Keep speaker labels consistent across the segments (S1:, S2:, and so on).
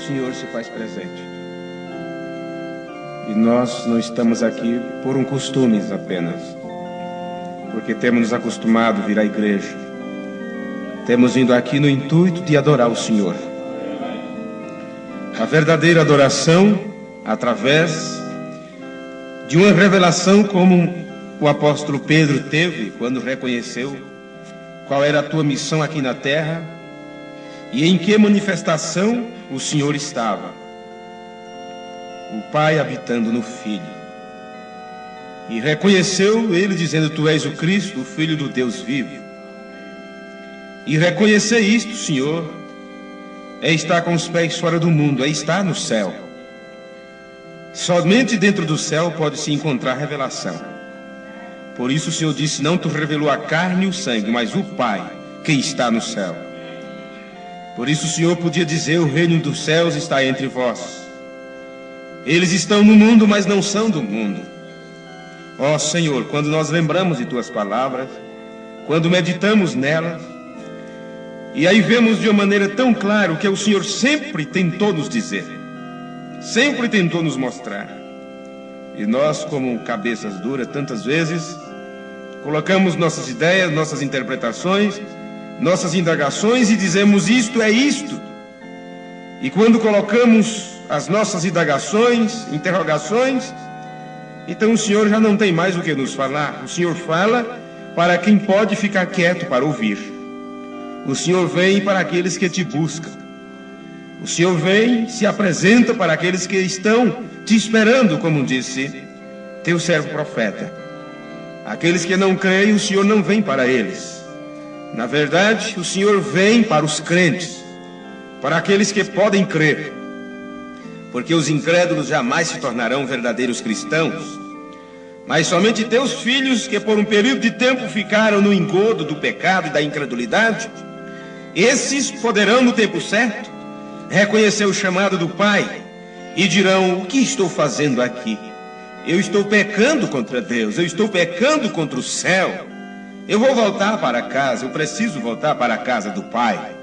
S1: Senhor se faz presente. E nós não estamos aqui por um costume apenas, porque temos nos acostumado a vir à igreja. Temos vindo aqui no intuito de adorar o Senhor. A verdadeira adoração através de uma revelação como o apóstolo Pedro teve quando reconheceu qual era a tua missão aqui na terra e em que manifestação o Senhor estava. O Pai habitando no Filho. E reconheceu ele dizendo: tu és o Cristo, o Filho do Deus vivo. E reconhecer isto, Senhor, é estar com os pés fora do mundo, é estar no céu. Somente dentro do céu pode se encontrar revelação. Por isso o Senhor disse: não te revelou a carne e o sangue, mas o Pai que está no céu. Por isso o Senhor podia dizer: o reino dos céus está entre vós. Eles estão no mundo, mas não são do mundo. Ó Senhor, quando nós lembramos de tuas palavras, quando meditamos nelas, e aí vemos de uma maneira tão clara o que o Senhor sempre tentou nos dizer, sempre tentou nos mostrar. E nós, como cabeças duras, tantas vezes colocamos nossas ideias, nossas interpretações, nossas indagações e dizemos: isto é isto. E quando colocamos as nossas indagações, interrogações, então o Senhor já não tem mais o que nos falar. O Senhor fala para quem pode ficar quieto para ouvir. O Senhor vem para aqueles que te buscam. O Senhor vem, se apresenta para aqueles que estão te esperando, como disse teu servo profeta. Aqueles que não creem, o Senhor não vem para eles. Na verdade, o Senhor vem para os crentes, para aqueles que podem crer. Porque os incrédulos jamais se tornarão verdadeiros cristãos, mas somente teus filhos que por um período de tempo ficaram no engodo do pecado e da incredulidade, esses poderão no tempo certo reconhecer o chamado do Pai e dirão: o que estou fazendo aqui? Eu estou pecando contra Deus, eu estou pecando contra o céu, eu vou voltar para casa, eu preciso voltar para a casa do Pai.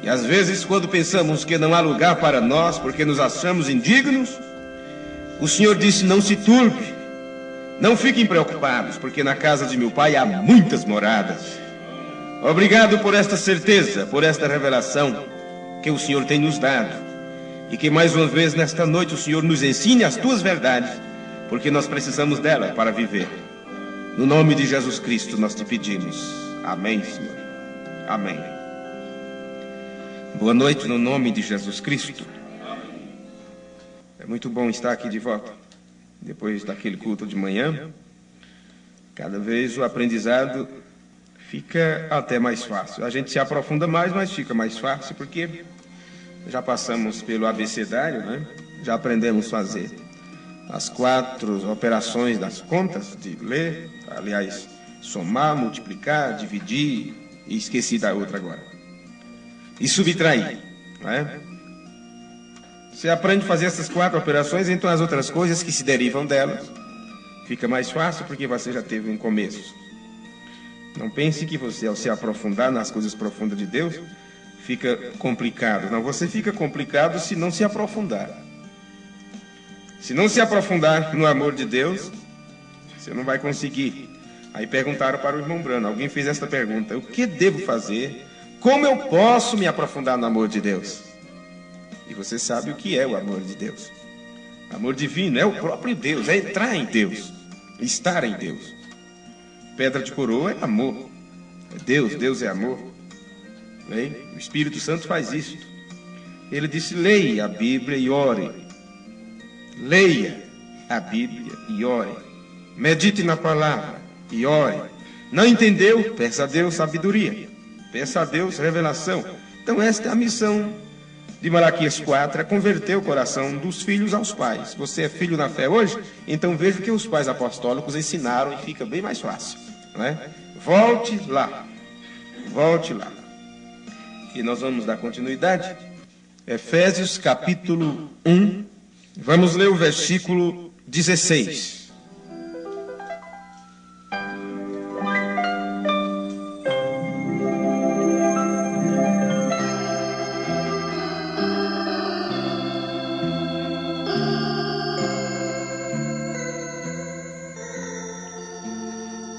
S1: E às vezes, quando pensamos que não há lugar para nós, porque nos achamos indignos, o Senhor disse: não se turbe, não fiquem preocupados, porque na casa de meu Pai há muitas moradas. Obrigado por esta certeza, por esta revelação que o Senhor tem nos dado. E que mais uma vez nesta noite o Senhor nos ensine as tuas verdades, porque nós precisamos dela para viver. No nome de Jesus Cristo nós te pedimos. Amém, Senhor. Amém. Boa noite no nome de Jesus Cristo. É muito bom estar aqui de volta, depois daquele culto de manhã. Cada vez o aprendizado fica até mais fácil. A gente se aprofunda mais, mas fica mais fácil, porque já passamos pelo abecedário, né? Já aprendemos a fazer as 4 operações das contas, de ler, aliás, somar, multiplicar, dividir, e esqueci da outra agora. E subtrair, né? Você aprende a fazer essas 4 operações, então as outras coisas que se derivam delas fica mais fácil, porque você já teve um começo. Não pense que você, ao se aprofundar nas coisas profundas de Deus, fica complicado. Não, você fica complicado se não se aprofundar. Se não se aprofundar no amor de Deus, você não vai conseguir. Aí perguntaram para o irmão Brano, alguém fez esta pergunta: o que devo fazer? Como eu posso me aprofundar no amor de Deus? E você sabe o que é o amor de Deus. Amor divino é o próprio Deus, é entrar em Deus, estar em Deus. Pedra de coroa é amor, é Deus, Deus é amor. Bem, o Espírito Santo faz isso. Ele disse: leia a Bíblia e ore. Leia a Bíblia e ore. Medite na palavra e ore. Não entendeu? Peça a Deus sabedoria. Peça a Deus revelação. Então esta é a missão de Malaquias 4, é converter o coração dos filhos aos pais. Você é filho na fé hoje? Então veja o que os pais apostólicos ensinaram e fica bem mais fácil, não é? Volte lá. Volte lá. E nós vamos dar continuidade. Efésios capítulo 1. Vamos ler o versículo 16.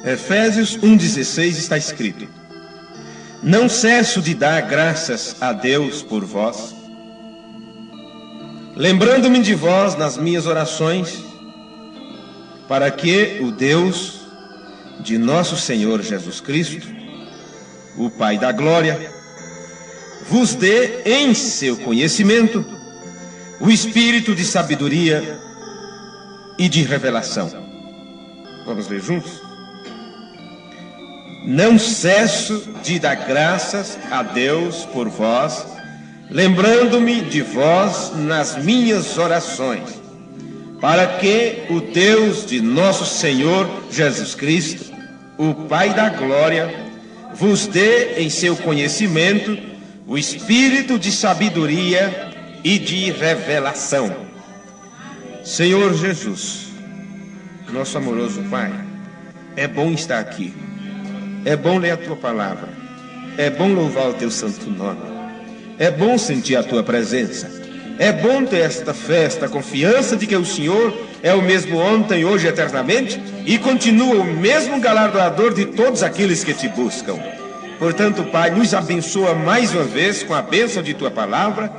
S1: Efésios 1,16 está escrito: não cesso de dar graças a Deus por vós, lembrando-me de vós nas minhas orações, para que o Deus de nosso Senhor Jesus Cristo, o Pai da glória, vos dê em seu conhecimento o espírito de sabedoria e de revelação. Vamos ler juntos? Não cesso de dar graças a Deus por vós, lembrando-me de vós nas minhas orações, para que o Deus de nosso Senhor Jesus Cristo, o Pai da glória, vos dê em seu conhecimento o espírito de sabedoria e de revelação. Senhor Jesus, nosso amoroso Pai, é bom estar aqui, é bom ler a Tua palavra, é bom louvar o Teu santo nome, é bom sentir a Tua presença, é bom ter esta fé, esta confiança de que o Senhor é o mesmo ontem, hoje e eternamente, e continua o mesmo galardoador de todos aqueles que Te buscam. Portanto, Pai, nos abençoa mais uma vez com a bênção de Tua palavra,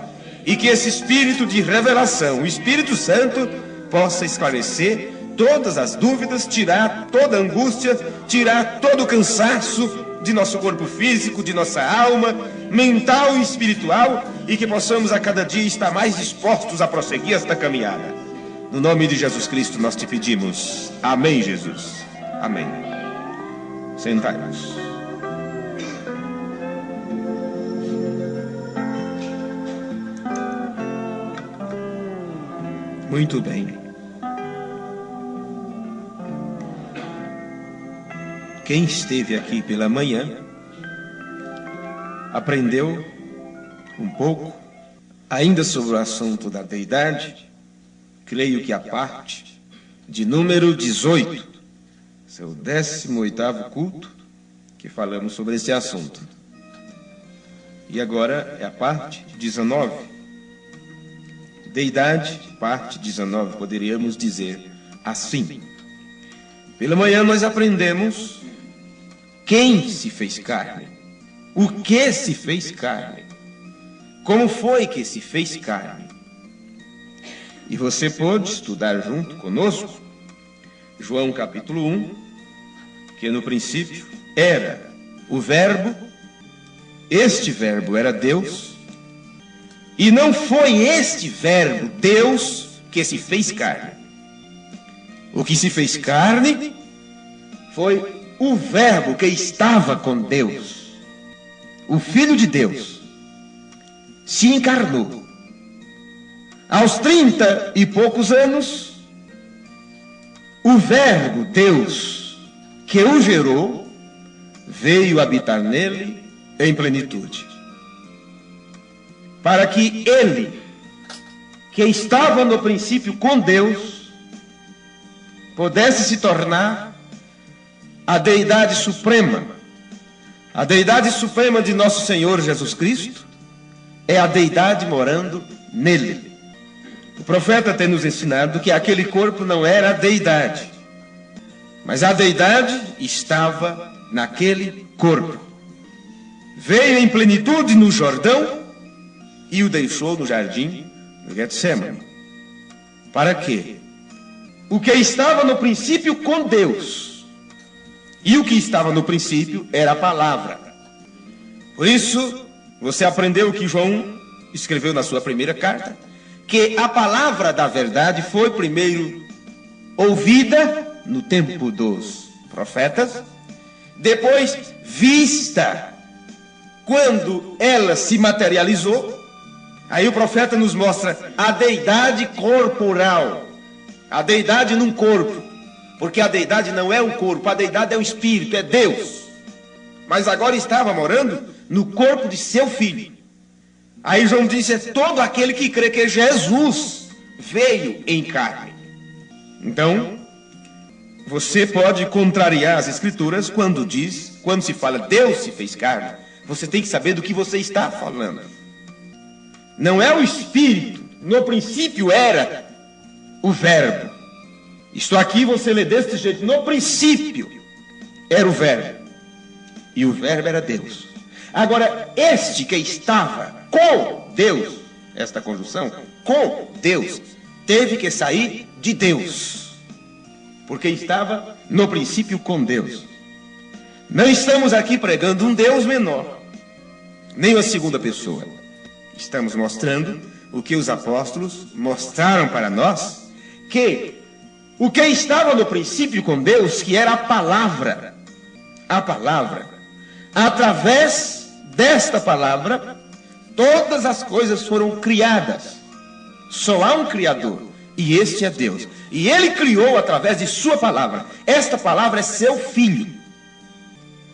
S1: e que esse espírito de revelação, o Espírito Santo, possa esclarecer todas as dúvidas, tirar toda a angústia, tirar todo o cansaço de nosso corpo físico, de nossa alma, mental e espiritual, e que possamos a cada dia estar mais dispostos a prosseguir esta caminhada. No nome de Jesus Cristo nós te pedimos. Amém, Jesus. Amém. Sentai-vos. Muito bem. Quem esteve aqui pela manhã aprendeu um pouco ainda sobre o assunto da deidade. Creio que a parte de número 18, seu 18º culto, que falamos sobre esse assunto. E agora é a parte 19. Deidade, parte 19, poderíamos dizer assim. Pela manhã nós aprendemos quem se fez carne, o que se fez carne, como foi que se fez carne. E você pode estudar junto conosco João capítulo 1, que no princípio era o Verbo, este Verbo era Deus, e não foi este Verbo, Deus, que se fez carne. O que se fez carne foi o Verbo que estava com Deus. O Filho de Deus se encarnou. Aos 30 e poucos anos, o Verbo, Deus, que o gerou, veio habitar nele em plenitude. Para que ele, que estava no princípio com Deus, pudesse se tornar a deidade suprema. A deidade suprema de nosso Senhor Jesus Cristo é a deidade morando nele. O profeta tem nos ensinado que aquele corpo não era a deidade, mas a deidade estava naquele corpo. Veio em plenitude no Jordão e o deixou no jardim de Getsemane. Para quê? O que estava no princípio com Deus, e o que estava no princípio era a palavra. Por isso, você aprendeu que João escreveu na sua primeira carta, que a palavra da verdade foi primeiro ouvida no tempo dos profetas, depois vista quando ela se materializou. Aí o profeta nos mostra a deidade corporal, a deidade num corpo, porque a deidade não é um corpo, a deidade é um espírito, é Deus, mas agora estava morando no corpo de seu filho. Aí João disse, é todo aquele que crê que Jesus veio em carne. Então, você pode contrariar as escrituras quando se fala Deus se fez carne, você tem que saber do que você está falando. Não é o Espírito, no princípio era o Verbo. Isto aqui você lê deste jeito, no princípio era o Verbo, e o Verbo era Deus. Agora, este que estava com Deus, esta conjunção, com Deus, teve que sair de Deus, porque estava no princípio com Deus. Não estamos aqui pregando um Deus menor, nem uma segunda pessoa. Estamos mostrando o que os apóstolos mostraram para nós, que o que estava no princípio com Deus, que era a palavra, através desta palavra, todas as coisas foram criadas. Só há um Criador, e este é Deus. E Ele criou através de sua palavra. Esta palavra é seu Filho,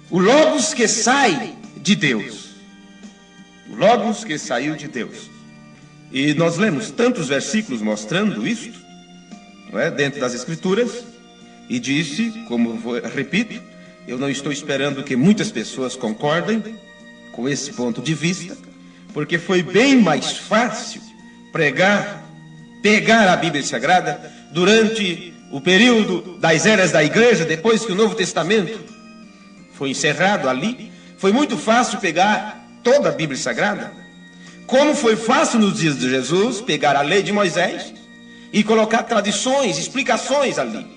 S1: o Logos que sai de Deus. O Logos que saiu de Deus. E nós lemos tantos versículos mostrando isto, não é, dentro das Escrituras, e disse, como repito, eu não estou esperando que muitas pessoas concordem com esse ponto de vista, porque foi bem mais fácil pegar a Bíblia Sagrada durante o período das eras da igreja, depois que o Novo Testamento foi encerrado ali. Foi muito fácil pegar toda a Bíblia Sagrada, como foi fácil nos dias de Jesus pegar a lei de Moisés e colocar tradições, explicações ali,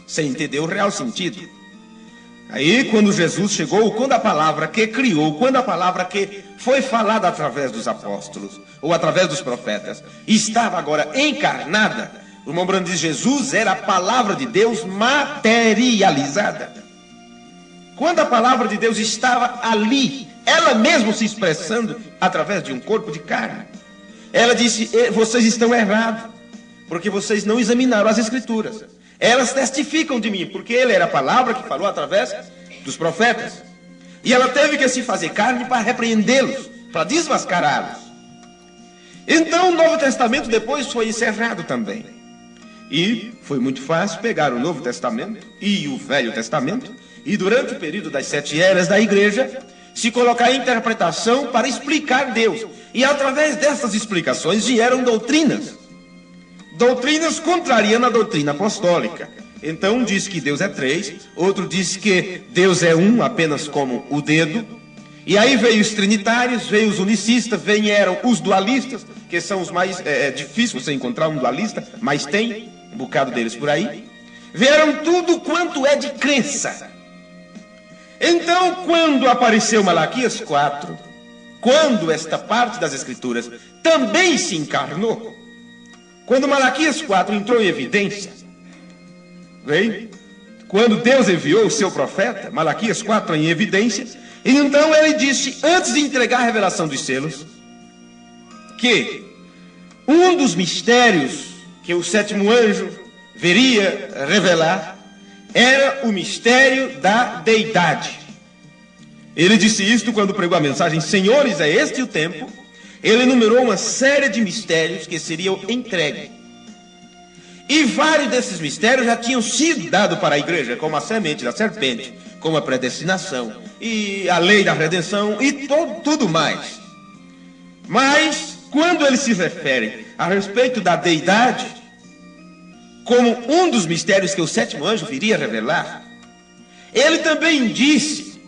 S1: sem entender o real sentido. Aí, quando Jesus chegou, quando a palavra que criou, quando a palavra que foi falada através dos apóstolos, ou através dos profetas, estava agora encarnada, o irmão Branham diz, Jesus era a palavra de Deus materializada. Quando a palavra de Deus estava ali, ela mesma se expressando através de um corpo de carne, ela disse, vocês estão errados, porque vocês não examinaram as Escrituras. Elas testificam de mim, porque Ele era a palavra que falou através dos profetas. E ela teve que se fazer carne para repreendê-los, para desmascará-los. Então o Novo Testamento depois foi encerrado também. E foi muito fácil pegar o Novo Testamento e o Velho Testamento, e durante o período das 7 eras da igreja, se colocar a interpretação para explicar Deus. E através dessas explicações vieram doutrinas. Doutrinas contrariando a doutrina apostólica. Então um diz que Deus é 3, outro diz que Deus é um, apenas como o dedo. E aí veio os trinitários, veio os unicistas, vieram os dualistas, que são os mais difíceis você encontrar um dualista, mas tem um bocado deles por aí. Vieram tudo quanto é de crença. Então, quando apareceu Malaquias 4, quando esta parte das Escrituras também se encarnou, quando Malaquias 4 entrou em evidência, bem, quando Deus enviou o seu profeta, Malaquias 4 em evidência, e então ele disse, antes de entregar a revelação dos selos, que um dos mistérios que o 7º anjo viria revelar era o mistério da deidade. Ele disse isto quando pregou a mensagem, Senhores, é este o tempo. Ele enumerou uma série de mistérios que seriam entregues. E vários desses mistérios já tinham sido dados para a igreja, como a semente da serpente, como a predestinação, e a lei da redenção, e tudo mais. Mas, quando ele se refere a respeito da deidade, como um dos mistérios que o 7º anjo viria revelar, ele também disse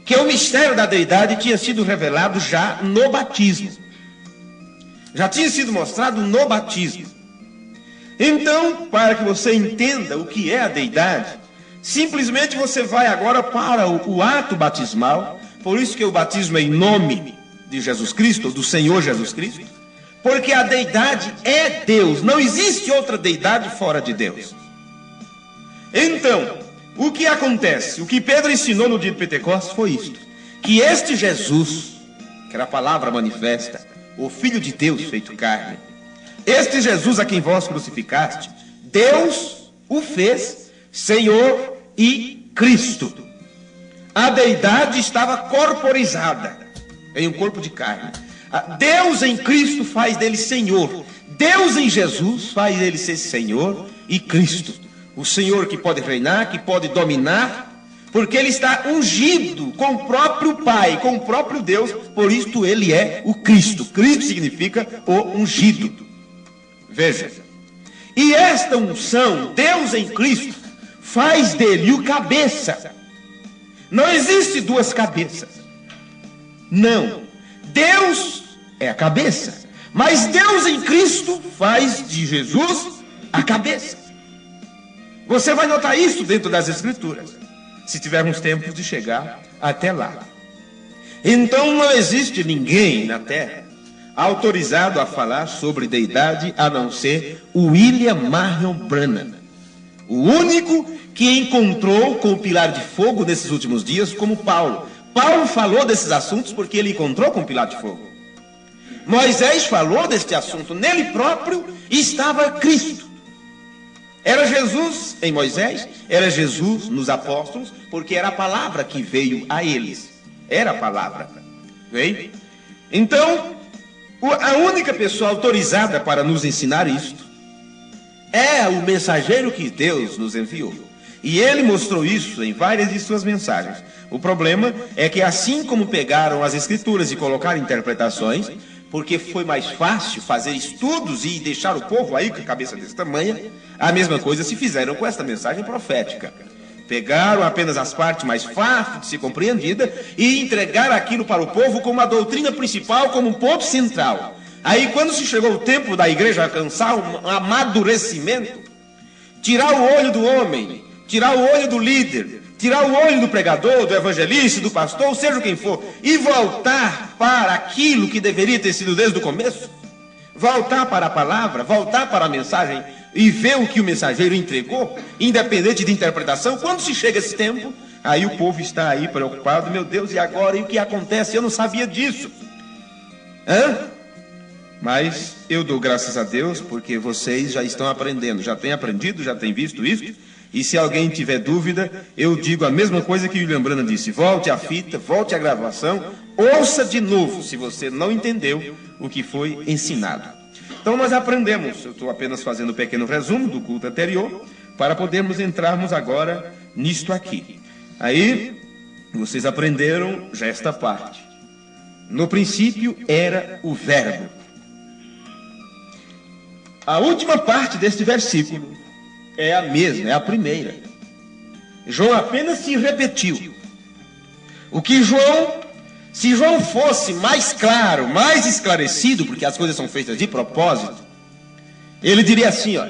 S1: que o mistério da deidade tinha sido revelado já no batismo. Já tinha sido mostrado no batismo. Então, para que você entenda o que é a deidade, simplesmente você vai agora para o ato batismal. Por isso que o batismo é em nome de Jesus Cristo, do Senhor Jesus Cristo, porque a deidade é Deus. Não existe outra deidade fora de Deus. Então, o que acontece? O que Pedro ensinou no dia de Pentecostes foi isto, que este Jesus, que era a palavra manifesta, o Filho de Deus feito carne, este Jesus a quem vós crucificaste, Deus o fez Senhor e Cristo. A deidade estava corporizada em um corpo de carne. Deus em Cristo faz dele Senhor. Deus em Jesus faz dele ser Senhor e Cristo. O Senhor que pode reinar, que pode dominar, porque ele está ungido com o próprio Pai, com o próprio Deus, por isto ele é o Cristo. Cristo significa o ungido. Veja, e esta unção, Deus em Cristo, faz dele o cabeça, Não existe duas cabeças. Não. Deus é a cabeça, mas Deus em Cristo faz de Jesus a cabeça. Você vai notar isso dentro das Escrituras, se tivermos tempo de chegar até lá. Então não existe ninguém na terra autorizado a falar sobre deidade a não ser o William Marion Branham, o único que encontrou com o pilar de fogo nesses últimos dias, como Paulo. Paulo falou desses assuntos porque ele encontrou com o pilar de fogo. Moisés falou deste assunto, nele próprio estava Cristo. Era Jesus em Moisés, era Jesus nos apóstolos, porque era a palavra que veio a eles. Era a palavra. Veio? Então, a única pessoa autorizada para nos ensinar isto é o mensageiro que Deus nos enviou. E ele mostrou isso em várias de suas mensagens. O problema é que assim como pegaram as Escrituras e colocaram interpretações, porque foi mais fácil fazer estudos e deixar o povo aí com a cabeça desse tamanho, a mesma coisa se fizeram com esta mensagem profética. Pegaram apenas as partes mais fáceis de ser compreendida e entregaram aquilo para o povo como a doutrina principal, como um ponto central. Aí quando se chegou o tempo da igreja alcançar um amadurecimento, tirar o olho do homem, tirar o olho do líder, tirar o olho do pregador, do evangelista, do pastor, seja quem for, e voltar para aquilo que deveria ter sido desde o começo, voltar para a palavra, voltar para a mensagem e ver o que o mensageiro entregou, independente de interpretação. Quando se chega esse tempo, aí o povo está aí preocupado, meu Deus, e agora? E o que acontece? Eu não sabia disso. Mas eu dou graças a Deus porque vocês já estão aprendendo, já têm aprendido, já têm visto isso. E se alguém tiver dúvida, eu digo a mesma coisa que o William Branham disse: volte à fita, volte à gravação, ouça de novo se você não entendeu o que foi ensinado. Então nós aprendemos, eu estou apenas fazendo um pequeno resumo do culto anterior, para podermos entrarmos agora nisto aqui. Aí, vocês aprenderam já esta parte. No princípio era o Verbo. A última parte deste versículo é a mesma, é a primeira. João apenas se repetiu. O que se João fosse mais claro, mais esclarecido, porque as coisas são feitas de propósito, ele diria assim, ó: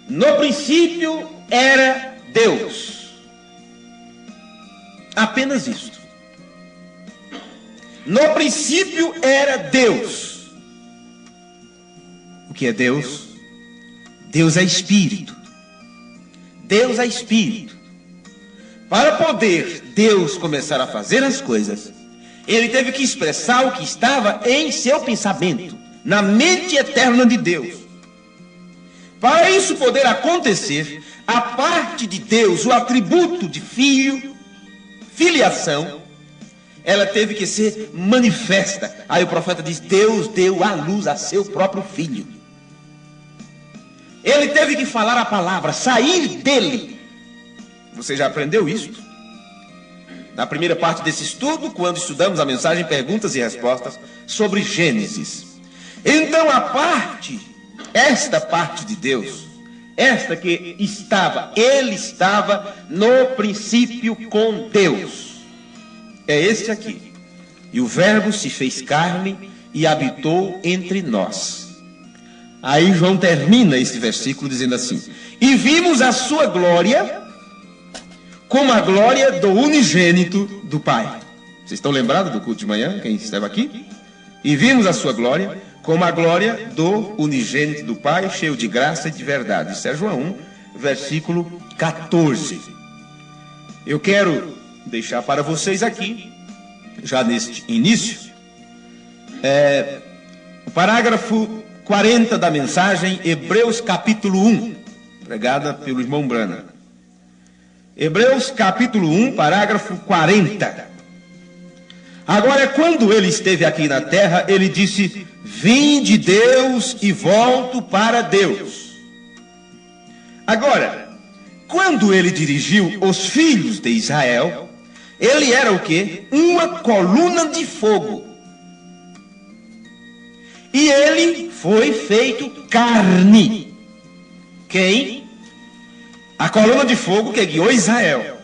S1: no princípio era Deus. Apenas isto. No princípio era Deus. O que é Deus? Deus é Espírito. Deus é Espírito. Para poder Deus começar a fazer as coisas, ele teve que expressar o que estava em seu pensamento, na mente eterna de Deus. Para isso poder acontecer, a parte de Deus, o atributo de filho, filiação, ela teve que ser manifesta. Aí o profeta diz: Deus deu à luz a seu próprio filho. Ele teve que falar a palavra, sair dele. Você já aprendeu isso? Na primeira parte desse estudo, quando estudamos a mensagem Perguntas e Respostas sobre Gênesis. Então esta parte de Deus, esta que ele estava no princípio com Deus. É este aqui. E o Verbo se fez carne e habitou entre nós. Aí João termina esse versículo dizendo assim: e vimos a sua glória como a glória do unigênito do Pai. Vocês estão lembrados do culto de manhã, quem esteve aqui? E vimos a sua glória como a glória do unigênito do Pai, cheio de graça e de verdade. Isso é João 1, versículo 14. Eu quero deixar para vocês aqui, já neste início, o parágrafo 40 da mensagem, Hebreus capítulo 1, pregada pelo irmão Branham. Hebreus capítulo 1, parágrafo 40. Agora, quando ele esteve aqui na terra, ele disse: vim de Deus e volto para Deus. Agora, quando ele dirigiu os filhos de Israel, ele era o quê? Uma coluna de fogo. E ele foi feito carne. Quem? A coluna de fogo que guiou Israel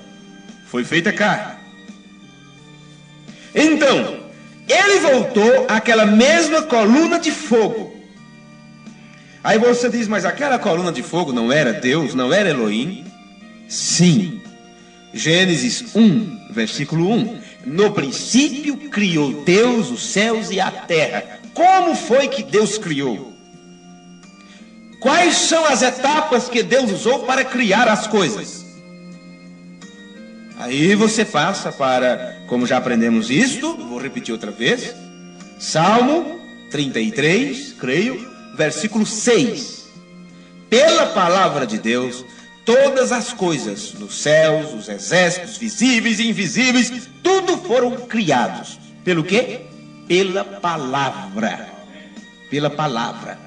S1: foi feita carne. Então, ele voltou àquela mesma coluna de fogo. Aí você diz, mas aquela coluna de fogo não era Deus, não era Elohim? Sim. Gênesis 1, versículo 1. No princípio criou Deus os céus e a terra. Como foi que Deus criou? Quais são as etapas que Deus usou para criar as coisas? Aí você passa para, como já aprendemos isto, vou repetir outra vez, Salmo 33, creio, versículo 6. Pela palavra de Deus, todas as coisas, nos céus, os exércitos, visíveis e invisíveis, tudo foram criados. Pelo quê? Pela palavra. Pela palavra.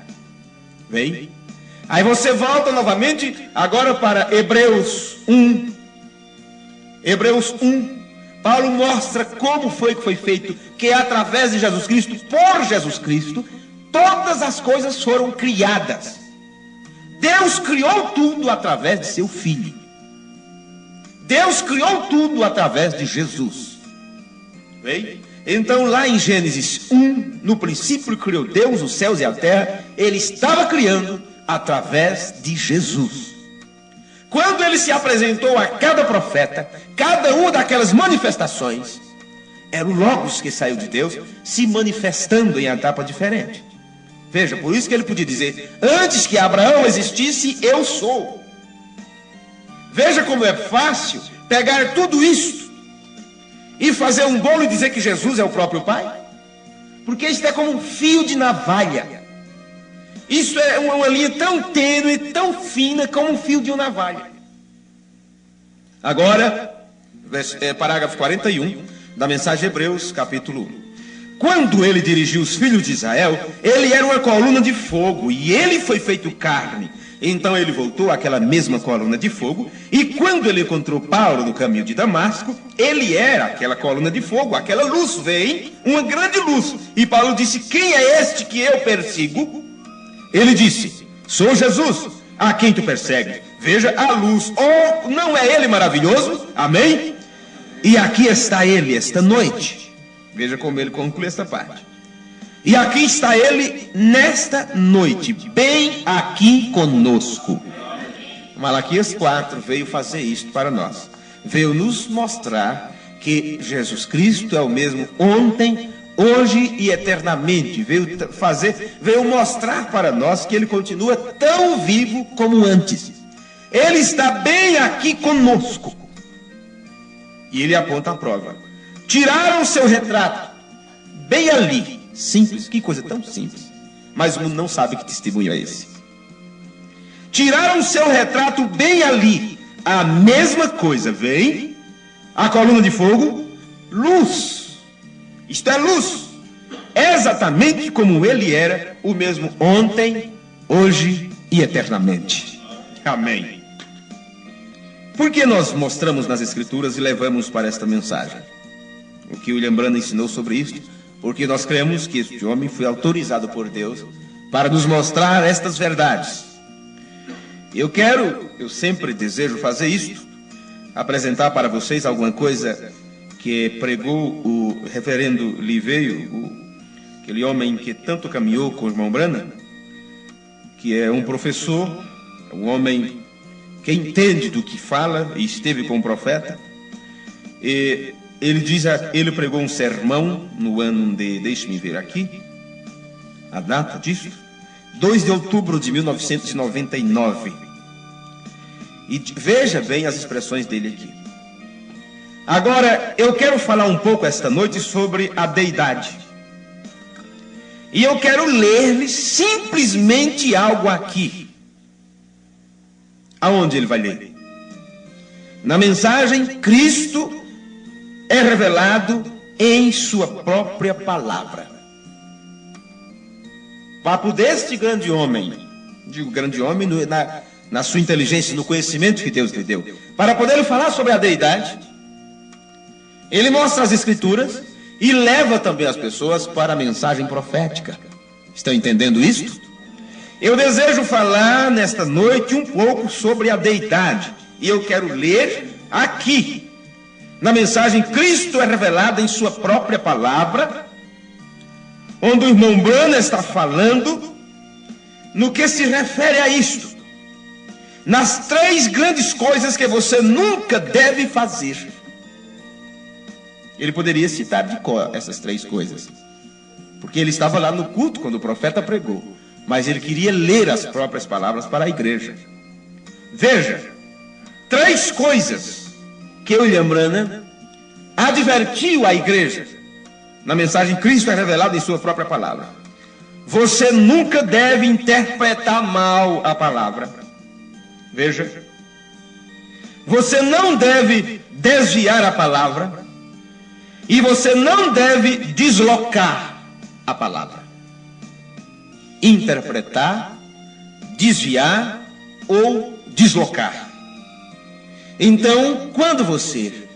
S1: Vem? Aí você volta novamente, agora para Hebreus 1. Hebreus 1. Paulo mostra como foi que foi feito, que através de Jesus Cristo, por Jesus Cristo, todas as coisas foram criadas. Deus criou tudo através de seu Filho. Deus criou tudo através de Jesus. Bem? Então lá em Gênesis 1, no princípio criou Deus os céus e a terra. Ele estava criando através de Jesus. Quando ele se apresentou a cada profeta, cada uma daquelas manifestações, era o Logos que saiu de Deus, se manifestando em etapa diferente. Veja, por isso que ele podia dizer, antes que Abraão existisse, eu sou. Veja como é fácil pegar tudo isso e fazer um bolo e dizer que Jesus é o próprio Pai. Porque isso é como um fio de navalha. Isso é uma linha tão tênue, tão fina como um fio de uma navalha. Agora, parágrafo 41 da mensagem Hebreus, capítulo 1. Quando ele dirigiu os filhos de Israel, ele era uma coluna de fogo e ele foi feito carne. Então ele voltou àquela mesma coluna de fogo, e quando ele encontrou Paulo no caminho de Damasco, ele era aquela coluna de fogo, aquela luz veio, uma grande luz. E Paulo disse, quem é este que eu persigo? Ele disse, sou Jesus, a quem tu persegues. Veja a luz, oh, não é ele maravilhoso? Amém? E aqui está ele esta noite. Veja como ele conclui esta parte. E aqui está ele nesta noite, bem aqui conosco. Malaquias 4 veio fazer isto para nós. Veio nos mostrar que Jesus Cristo é o mesmo ontem, hoje e eternamente. Veio mostrar para nós que ele continua tão vivo como antes. Ele está bem aqui conosco. E ele aponta a prova. Tiraram o seu retrato bem ali. Simples, que coisa tão simples. Mas o mundo não sabe que testemunho é esse. Tiraram o seu retrato bem ali. A mesma coisa, vem a coluna de fogo, luz. Isto é luz. Exatamente como ele era, o mesmo ontem, hoje e eternamente. Amém. Por que nós mostramos nas Escrituras e levamos para esta mensagem? O que William Branham ensinou sobre isto? Porque nós cremos que este homem foi autorizado por Deus para nos mostrar estas verdades. Eu sempre desejo fazer isto, apresentar para vocês alguma coisa que pregou o reverendo Liveio, aquele homem que tanto caminhou com o irmão Branham, que é um professor, um homem que entende do que fala e esteve com o profeta. E ele pregou um sermão no ano de, deixe-me ver aqui, a data disso, 2 de outubro de 1999. E veja bem as expressões dele aqui. Agora, eu quero falar um pouco esta noite sobre a deidade. E eu quero ler-lhe simplesmente algo aqui. Aonde ele vai ler? Na mensagem, Cristo é revelado em sua própria palavra. Papo deste grande homem, digo grande homem na sua inteligência, no conhecimento que Deus lhe deu, para poder falar sobre a deidade, ele mostra as Escrituras e leva também as pessoas para a mensagem profética. Estão entendendo isto? Eu desejo falar nesta noite um pouco sobre a deidade, e eu quero ler aqui, na mensagem Cristo é revelado em sua própria palavra, onde o irmão Branham está falando no que se refere a isto, nas 3 grandes coisas que você nunca deve fazer. Ele poderia citar de cor essas 3 coisas, porque ele estava lá no culto quando o profeta pregou, mas ele queria ler as próprias palavras para a igreja. Veja, 3 coisas que William Branham advertiu à igreja na mensagem Cristo é revelado em sua própria palavra. Você nunca deve interpretar mal a palavra. Veja, você não deve desviar a palavra e você não deve deslocar a palavra. Interpretar, desviar ou deslocar. Então, quando você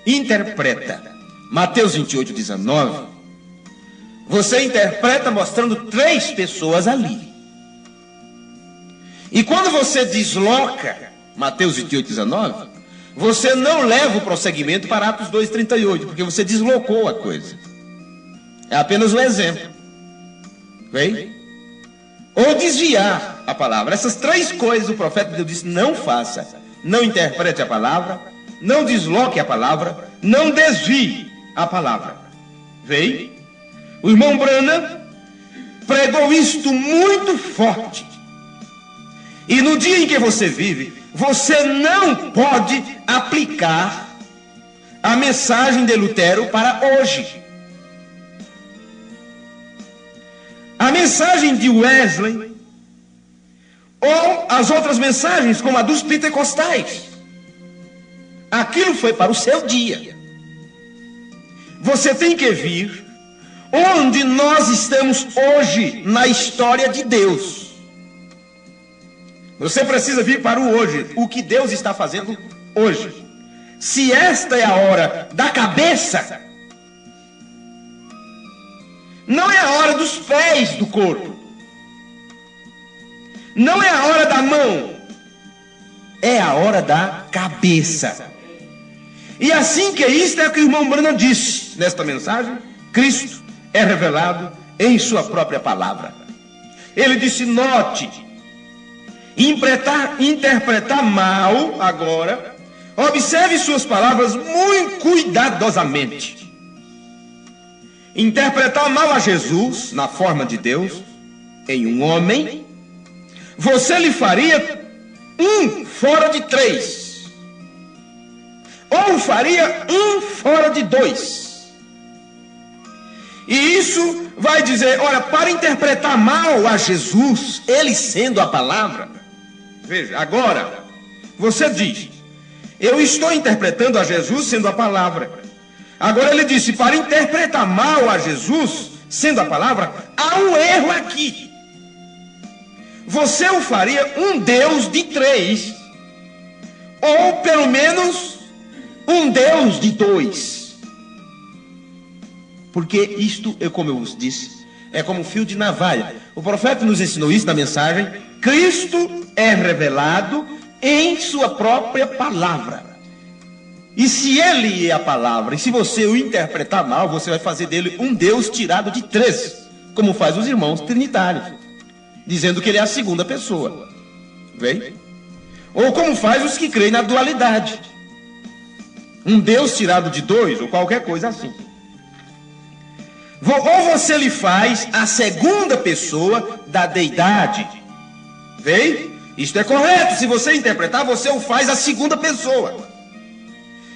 S1: interpreta Mateus 28:19, você interpreta mostrando 3 pessoas ali. E quando você desloca Mateus 28:19, você não leva o prosseguimento para Atos 2:38, porque você deslocou a coisa. É apenas um exemplo. Vem? Ou desviar a palavra. Essas 3 coisas o profeta de Deus disse: não faça. Não interprete a palavra, não desloque a palavra, não desvie a palavra. Vem? O irmão Branham pregou isto muito forte. E no dia em que você vive, você não pode aplicar a mensagem de Lutero para hoje. A mensagem de Wesley, ou as outras mensagens, como a dos pentecostais, aquilo foi para o seu dia. Você tem que vir onde nós estamos hoje na história de Deus. Você precisa vir para o hoje, o que Deus está fazendo hoje. Se esta é a hora da cabeça, não é a hora dos pés do corpo, não é a hora da mão, é a hora da cabeça. E assim que isto é o que o irmão Branham disse nesta mensagem, Cristo é revelado em sua própria palavra. Ele disse: note, interpretar mal agora, observe suas palavras muito cuidadosamente. Interpretar mal a Jesus na forma de Deus, em um homem, você lhe faria 1 fora de 3, ou faria 1 fora de 2. E isso vai dizer, olha, para interpretar mal a Jesus, ele sendo a palavra. Veja, agora, você diz, eu estou interpretando a Jesus sendo a palavra. Agora ele disse, para interpretar mal a Jesus sendo a palavra, há um erro aqui. Você o faria um Deus de 3, ou pelo menos um Deus de 2. Porque isto, como eu vos disse, é como um fio de navalha. O profeta nos ensinou isso na mensagem. Cristo é revelado em sua própria palavra. E se ele é a palavra, e se você o interpretar mal, você vai fazer dele um Deus tirado de 3, como faz os irmãos trinitários, dizendo que ele é a segunda pessoa. Vem? Ou como faz os que creem na dualidade, um Deus tirado de 2, ou qualquer coisa assim. Ou você lhe faz a segunda pessoa da deidade. Vem? Isto é correto. Se você interpretar, você o faz a segunda pessoa.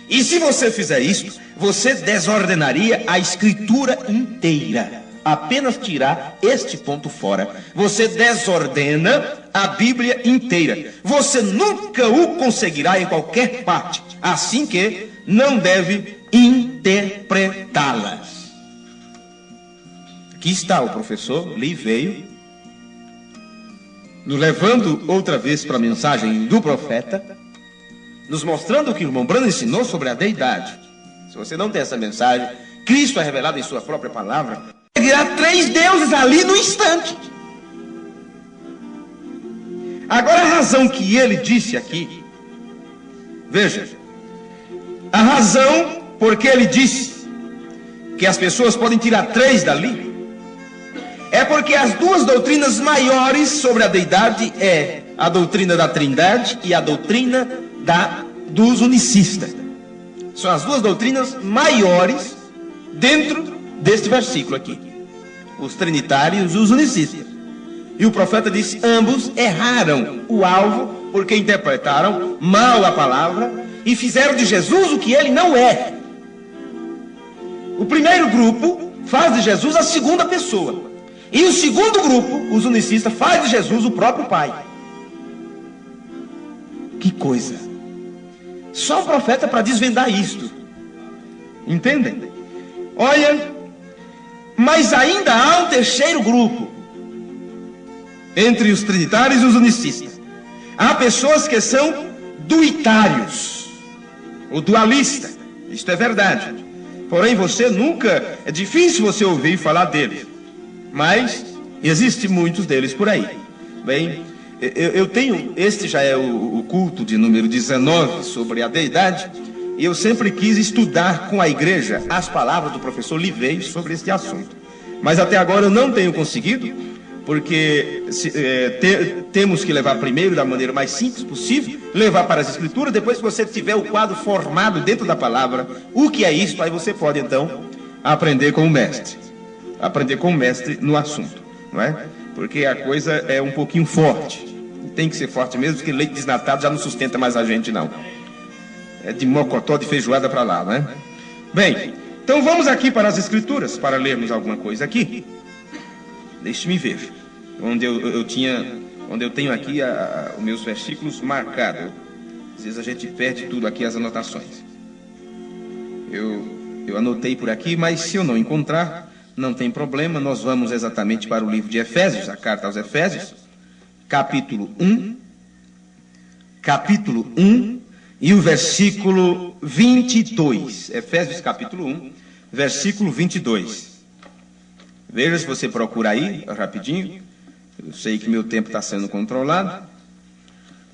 S1: E se você fizer isso, você desordenaria a escritura inteira. Apenas tirar este ponto fora, você desordena a Bíblia inteira. Você nunca o conseguirá em qualquer parte. Assim que não deve interpretá-las. Aqui está o professor Lee veio, nos levando outra vez para a mensagem do profeta, nos mostrando o que o irmão Branham ensinou sobre a deidade. Se você não tem essa mensagem, Cristo é revelado em sua própria palavra, seguirá 3 deuses ali no instante. Agora a razão que ele disse aqui, veja, A razão porque ele disse que as pessoas podem tirar 3 dali é porque as duas doutrinas maiores sobre a deidade é a doutrina da Trindade e a doutrina dos unicistas. São as duas doutrinas maiores dentro deste versículo aqui. Os trinitários e os unicistas. E o profeta disse: ambos erraram o alvo porque interpretaram mal a palavra e fizeram de Jesus o que ele não é. O primeiro grupo faz de Jesus a segunda pessoa. E o segundo grupo, os unicistas, faz de Jesus o próprio Pai. Que coisa! Só o profeta para desvendar isto. Entendem? Olha, mas ainda há um terceiro grupo entre os trinitários e os unicistas. Há pessoas que são duitários, ou dualistas. Isto é verdade. Porém, é difícil você ouvir falar deles. Mas existem muitos deles por aí. Bem, este já é o culto de número 19 sobre a deidade. E eu sempre quis estudar com a igreja as palavras do professor Liveiro sobre este assunto. Mas até agora eu não tenho conseguido, porque temos que levar primeiro da maneira mais simples possível, levar para as escrituras. Depois que você tiver o quadro formado dentro da palavra, o que é isto, aí você pode então aprender com o mestre. Aprender com o mestre no assunto, não é? Porque a coisa é um pouquinho forte. Tem que ser forte mesmo, porque leite desnatado já não sustenta mais a gente, não. É de mocotó, de feijoada para lá, né? Bem, então vamos aqui para as escrituras, para lermos alguma coisa aqui. Deixe-me ver, onde eu tenho aqui os meus versículos marcados. Às vezes a gente perde tudo aqui, as anotações. Eu anotei por aqui, mas se eu não encontrar, não tem problema. Nós vamos exatamente para o livro de Efésios, a carta aos Efésios, capítulo 1, e o versículo 22. Efésios capítulo 1, versículo 22. Veja se você procura aí, rapidinho. Eu sei que meu tempo está sendo controlado.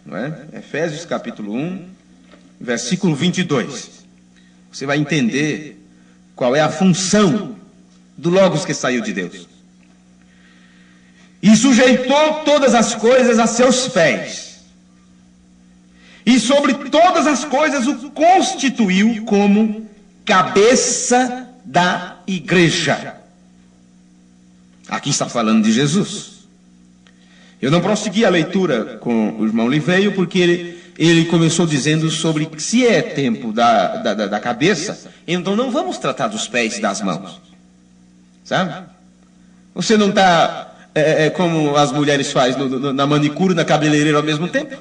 S1: Não é? Efésios capítulo 1, versículo 22. Você vai entender qual é a função do Logos que saiu de Deus. E sujeitou todas as coisas a seus pés. E sobre todas as coisas o constituiu como cabeça da igreja. Aqui está falando de Jesus. Eu não prossegui a leitura com o irmão Liveiro, porque ele começou dizendo sobre se é tempo da cabeça, então não vamos tratar dos pés e das mãos. Sabe? Você não está como as mulheres fazem na manicure e na cabeleireira ao mesmo tempo?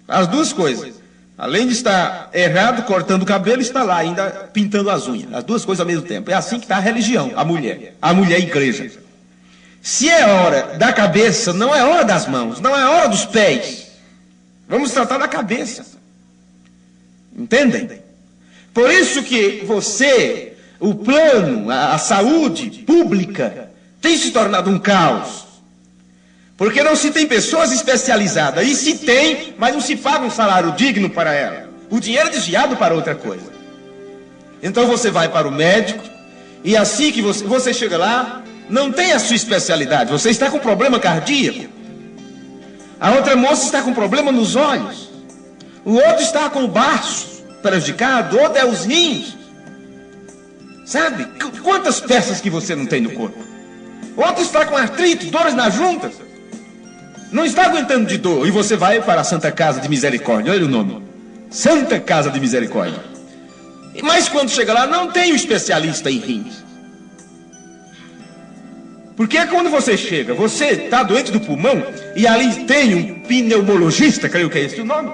S1: As duas coisas. Além de estar errado, cortando o cabelo, está lá ainda pintando as unhas. As duas coisas ao mesmo tempo. É assim que está a religião, a mulher igreja. Se é hora da cabeça, não é hora das mãos, não é hora dos pés. Vamos tratar da cabeça. Entendem? Por isso que o plano, a saúde pública tem se tornado um caos. Porque não se tem pessoas especializadas. E se tem, mas não se paga um salário digno para ela. O dinheiro é desviado para outra coisa. Então você vai para o médico, e assim que você chega lá, não tem a sua especialidade. Você está com problema cardíaco. A outra moça está com problema nos olhos. O outro está com o baço prejudicado. O outro é os rins. Sabe? Quantas peças que você não tem no corpo? O outro está com artrite, dores nas juntas. Não está aguentando de dor. E você vai para a Santa Casa de Misericórdia. Olha o nome. Santa Casa de Misericórdia. Mas quando chega lá, não tem o especialista em rins. Porque quando você chega, você está doente do pulmão, e ali tem um pneumologista, creio que é esse o nome.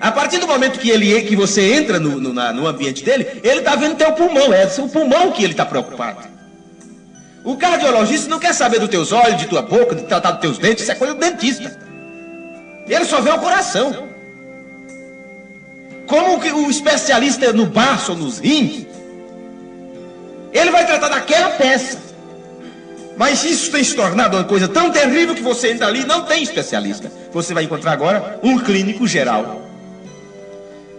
S1: A partir do momento que você entra no ambiente dele, ele está vendo teu pulmão, é o pulmão que ele está preocupado. O cardiologista não quer saber dos teus olhos, de tua boca, de tratar dos teus dentes, isso é coisa do dentista. Ele só vê o coração. Como que o especialista no baço ou nos rins, ele vai tratar daquela peça. Mas isso tem se tornado uma coisa tão terrível que você entra ali e não tem especialista. Você vai encontrar agora um clínico geral.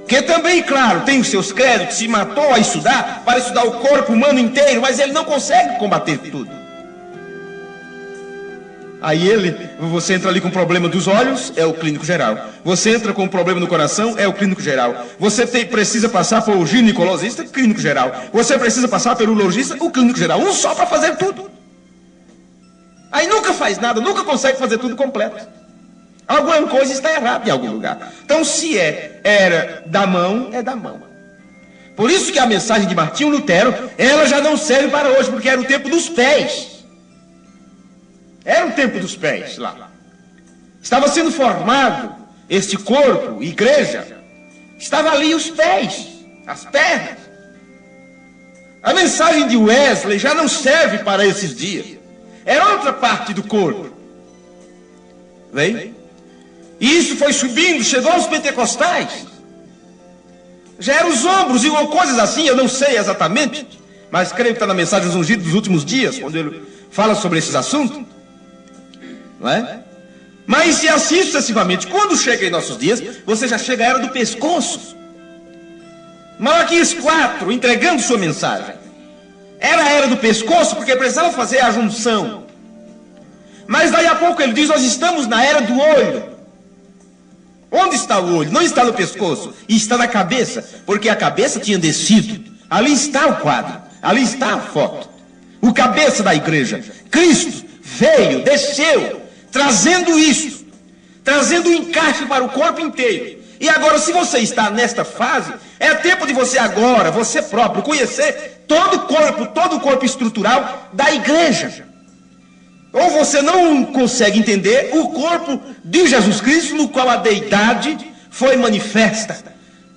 S1: que também, claro, tem os seus créditos, se matou a estudar, para estudar o corpo humano inteiro, mas ele não consegue combater tudo. Aí você entra ali com o problema dos olhos, é o clínico geral. Você entra com o problema no coração, é o clínico geral. Você precisa passar por ginecologista, clínico geral. Você precisa passar pelo urologista, o clínico geral. Um só para fazer tudo. Aí nunca faz nada, nunca consegue fazer tudo completo. Alguma coisa está errada em algum lugar. Então, se era da mão, é da mão. Por isso que a mensagem de Martinho Lutero, ela já não serve para hoje, porque era o tempo dos pés. Era o tempo dos pés lá. Estava sendo formado este corpo, igreja. Estava ali os pés, as pernas. A mensagem de Wesley já não serve para esses dias. Era outra parte do corpo. Vem? E isso foi subindo, chegou aos pentecostais. Já eram os ombros e coisas assim, eu não sei exatamente, mas creio que está na mensagem dos ungidos dos últimos dias, quando ele fala sobre esses assuntos. Não é? Mas e assim sucessivamente. Quando chega em nossos dias, você já chega à era do pescoço. Malaquias 4, entregando sua mensagem. Era a era do pescoço, porque precisava fazer a junção. Mas daí a pouco ele diz, nós estamos na era do olho. Onde está o olho? Não está no pescoço, está na cabeça, porque a cabeça tinha descido. Ali está o quadro, ali está a foto. O cabeça da igreja, Cristo, veio, desceu, trazendo isso, trazendo o encaixe para o corpo inteiro. E agora, se você está nesta fase, é tempo de você agora, você próprio, conhecer todo o corpo estrutural da igreja. Ou você não consegue entender o corpo de Jesus Cristo, no qual a deidade foi manifesta.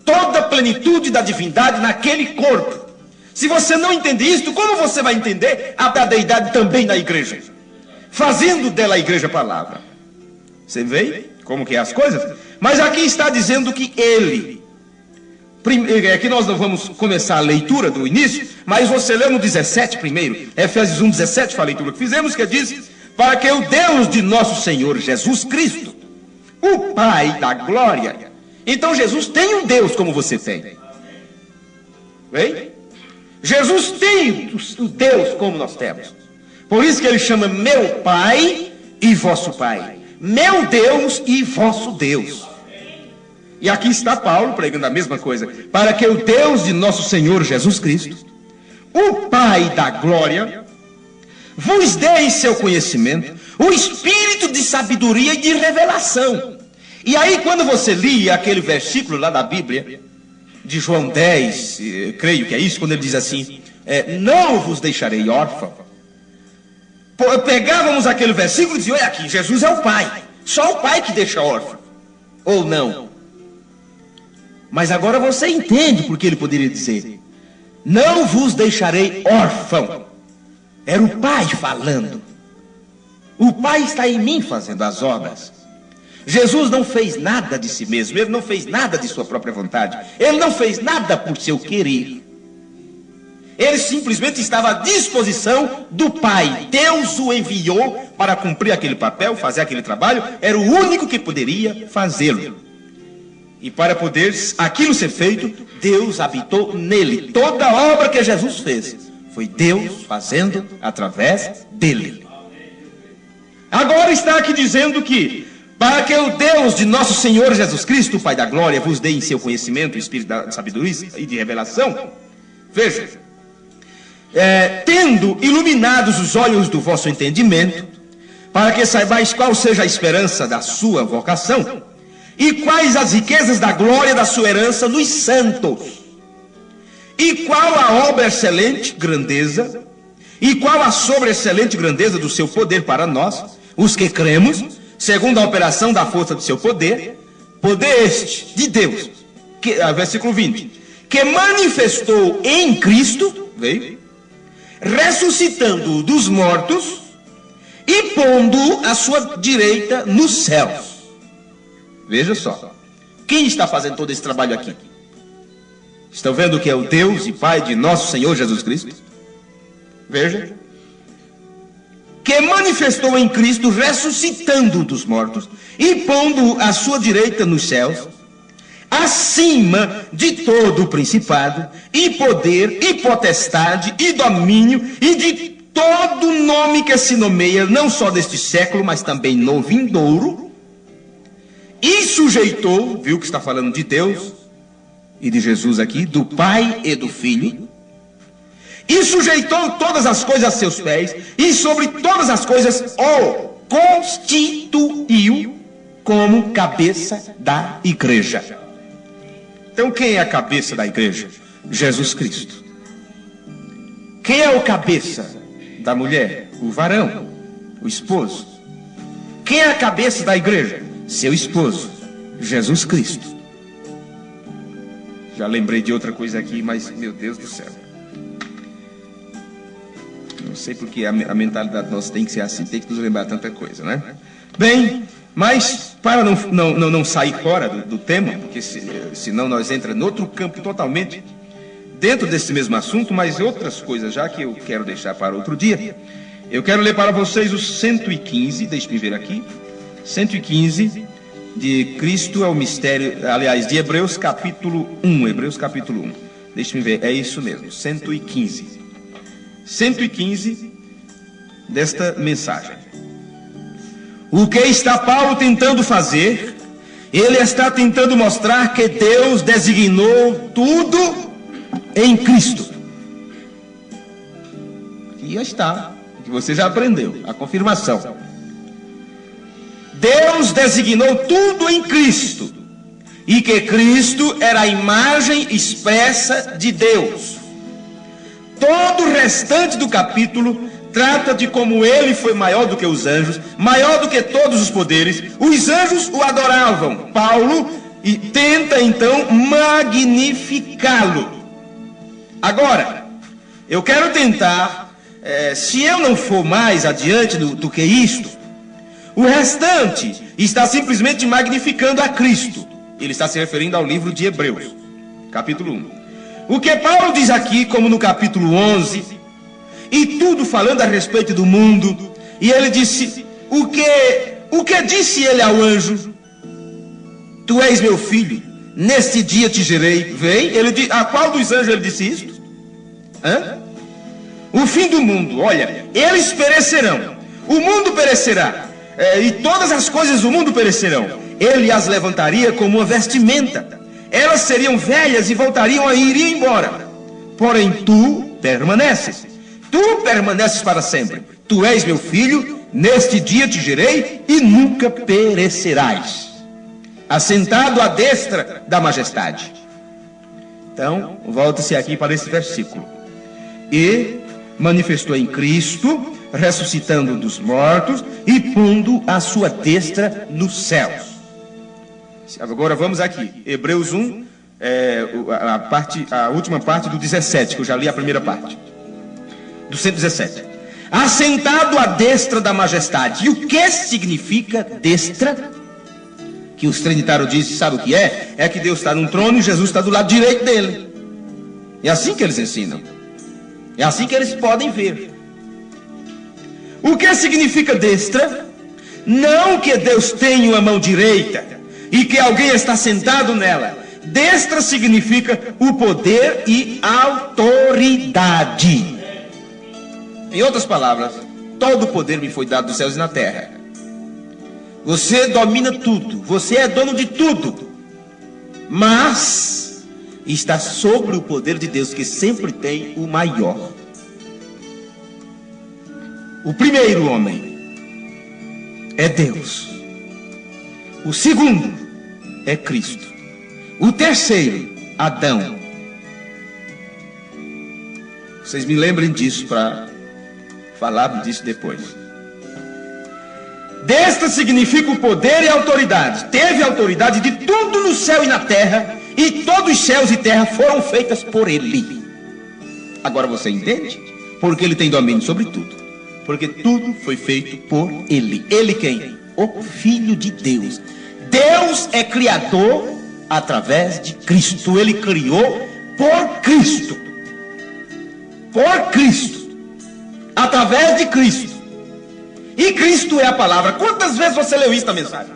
S1: Toda a plenitude da divindade naquele corpo. Se você não entende isto, como você vai entender a deidade também na igreja? Fazendo dela a igreja palavra. Você vê como que é as coisas? Mas aqui está dizendo que ele... Aqui nós não vamos começar a leitura do início, mas você lê no 17 primeiro, Efésios 1, 17, foi a leitura que fizemos, que diz, para que o Deus de nosso Senhor Jesus Cristo, o Pai da glória. Então Jesus tem um Deus como você tem. Vem? Jesus tem o Deus como nós temos. Por isso que ele chama meu Pai e vosso Pai. Meu Deus e vosso Deus. E aqui está Paulo pregando a mesma coisa. Para que o Deus de nosso Senhor Jesus Cristo, o Pai da glória, vos dê em seu conhecimento o espírito de sabedoria e de revelação. E aí quando você lia aquele versículo lá da Bíblia, de João 10, creio que é isso, quando ele diz assim, não vos deixarei órfão. Pegávamos aquele versículo e dizia, olha aqui, Jesus é o Pai. Só o Pai que deixa órfão. Ou não. Mas agora você entende porque ele poderia dizer, não vos deixarei órfão. Era o Pai falando. O Pai está em mim fazendo as obras. Jesus não fez nada de si mesmo, ele não fez nada de sua própria vontade, ele não fez nada por seu querer. Ele simplesmente estava à disposição do Pai. Deus o enviou para cumprir aquele papel, fazer aquele trabalho, era o único que poderia fazê-lo. E para poder aquilo ser feito, Deus habitou nele. Toda a obra que Jesus fez foi Deus fazendo através dele. Agora está aqui dizendo que para que o Deus de nosso Senhor Jesus Cristo, o Pai da glória, vos dê em seu conhecimento o espírito da sabedoria e de revelação. Veja, tendo iluminados os olhos do vosso entendimento, para que saibais qual seja a esperança da sua vocação, e quais as riquezas da glória da sua herança nos santos, e qual a obra excelente grandeza, e qual a sobreexcelente grandeza do seu poder para nós, os que cremos, segundo a operação da força do seu poder, poder este de Deus, versículo 20, que manifestou em Cristo, veio, ressuscitando-o dos mortos e pondo-o à sua direita nos céus. Veja só, quem está fazendo todo esse trabalho aqui? Estão vendo que é o Deus e Pai de nosso Senhor Jesus Cristo? Veja, que manifestou em Cristo, ressuscitando-o dos mortos e pondo-o à sua direita nos céus, acima de todo o principado, e poder, e potestade, e domínio, e de todo nome que se nomeia, não só deste século, mas também no vindouro, e sujeitou, viu que está falando de Deus, e de Jesus aqui, do Pai e do Filho, e sujeitou todas as coisas a seus pés, e sobre todas as coisas o constituiu como cabeça da igreja. Então quem é a cabeça da igreja? Jesus Cristo. Quem é o cabeça da mulher? O varão, o esposo. Quem é a cabeça da igreja? Seu esposo, Jesus Cristo. Já lembrei de outra coisa aqui, mas meu Deus do céu, não sei porque a mentalidade nossa tem que ser assim, tem que nos lembrar tanta coisa, né? Bem, mas para não sair fora do tema, porque senão nós entramos em outro campo totalmente dentro desse mesmo assunto, mas outras coisas já que eu quero deixar para outro dia. Eu quero ler para vocês o 115, deixe-me ver aqui, 115 de Cristo é o mistério, aliás, de Hebreus capítulo 1, Hebreus capítulo 1, deixe-me ver, é isso mesmo, 115 desta mensagem. O que está Paulo tentando fazer? Ele está tentando mostrar que Deus designou tudo em Cristo. Aqui já está, que você já aprendeu, a confirmação. Deus designou tudo em Cristo, e que Cristo era a imagem expressa de Deus. Todo o restante do capítulo trata de como ele foi maior do que os anjos, maior do que todos os poderes. Os anjos o adoravam. Paulo tenta então magnificá-lo. Agora, eu quero tentar, se eu não for mais adiante do que isto, o restante está simplesmente magnificando a Cristo. Ele está se referindo ao livro de Hebreus, capítulo 1. O que Paulo diz aqui, como no capítulo 11... e tudo falando a respeito do mundo. E ele disse, o que disse ele ao anjo? Tu és meu filho, neste dia te gerei. Vem, a qual dos anjos ele disse isto? O fim do mundo, olha, eles perecerão, o mundo perecerá, e todas as coisas do mundo perecerão. Ele as levantaria como uma vestimenta, elas seriam velhas e voltariam a ir embora. Porém tu permaneces. Tu permaneces para sempre. Tu és meu filho, neste dia te gerei e nunca perecerás. Assentado à destra da majestade. Então, volta-se aqui para esse versículo. E manifestou em Cristo, ressuscitando dos mortos e pondo a sua destra nos céus. Agora vamos aqui, Hebreus 1, a última parte do 17, que eu já li a primeira parte. Do 117. Assentado à destra da majestade. E o que significa destra? Que os trinitários dizem, sabe o que é? É que Deus está num trono e Jesus está do lado direito dele. É assim que eles ensinam. É assim que eles podem ver. O que significa destra? Não que Deus tenha uma mão direita e que alguém está sentado nela. Destra significa o poder e autoridade. Em outras palavras, todo o poder me foi dado dos céus e na terra. Você domina tudo, você é dono de tudo, mas está sobre o poder de Deus, que sempre tem o maior. O primeiro homem é Deus. O segundo é Cristo. O terceiro, Adão. Vocês me lembrem disso para falar disso depois. Desta significa o poder e a autoridade. Teve autoridade de tudo no céu e na terra, e todos os céus e terra foram feitas por ele. Agora você entende? Porque ele tem domínio sobre tudo. Porque tudo foi feito por ele. Ele quem? O Filho de Deus. Deus é criador através de Cristo. Ele criou por Cristo. Por Cristo. Através de Cristo. E Cristo é a palavra. Quantas vezes você leu isso na mensagem?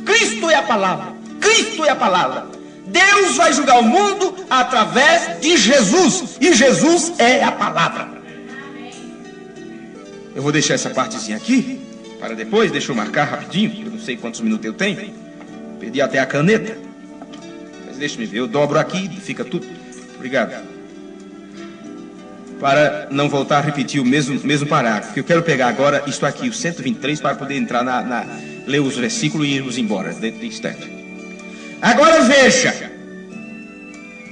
S1: Cristo é a palavra. Cristo é a palavra. Deus vai julgar o mundo através de Jesus. E Jesus é a palavra. Eu vou deixar essa partezinha aqui para depois. Deixa eu marcar rapidinho. Eu não sei quantos minutos eu tenho. Perdi até a caneta. Mas deixa-me ver. Eu dobro aqui e fica tudo. Obrigado. Para não voltar a repetir o mesmo parágrafo. Que eu quero pegar agora isto aqui, o 123, para poder entrar ler os versículos e irmos embora dentro do instante. Agora veja,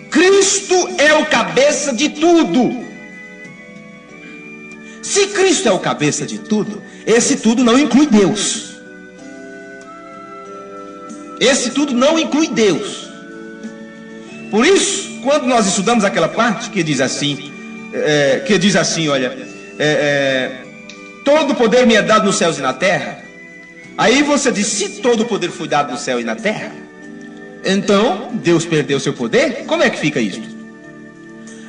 S1: Cristo é o cabeça de tudo. Se Cristo é o cabeça de tudo, esse tudo não inclui Deus. Esse tudo não inclui Deus. Por isso, quando nós estudamos aquela parte que diz assim, olha, todo o poder me é dado nos céus e na terra. Aí você diz, se todo o poder foi dado no céu e na terra, então Deus perdeu seu poder? Como é que fica isso?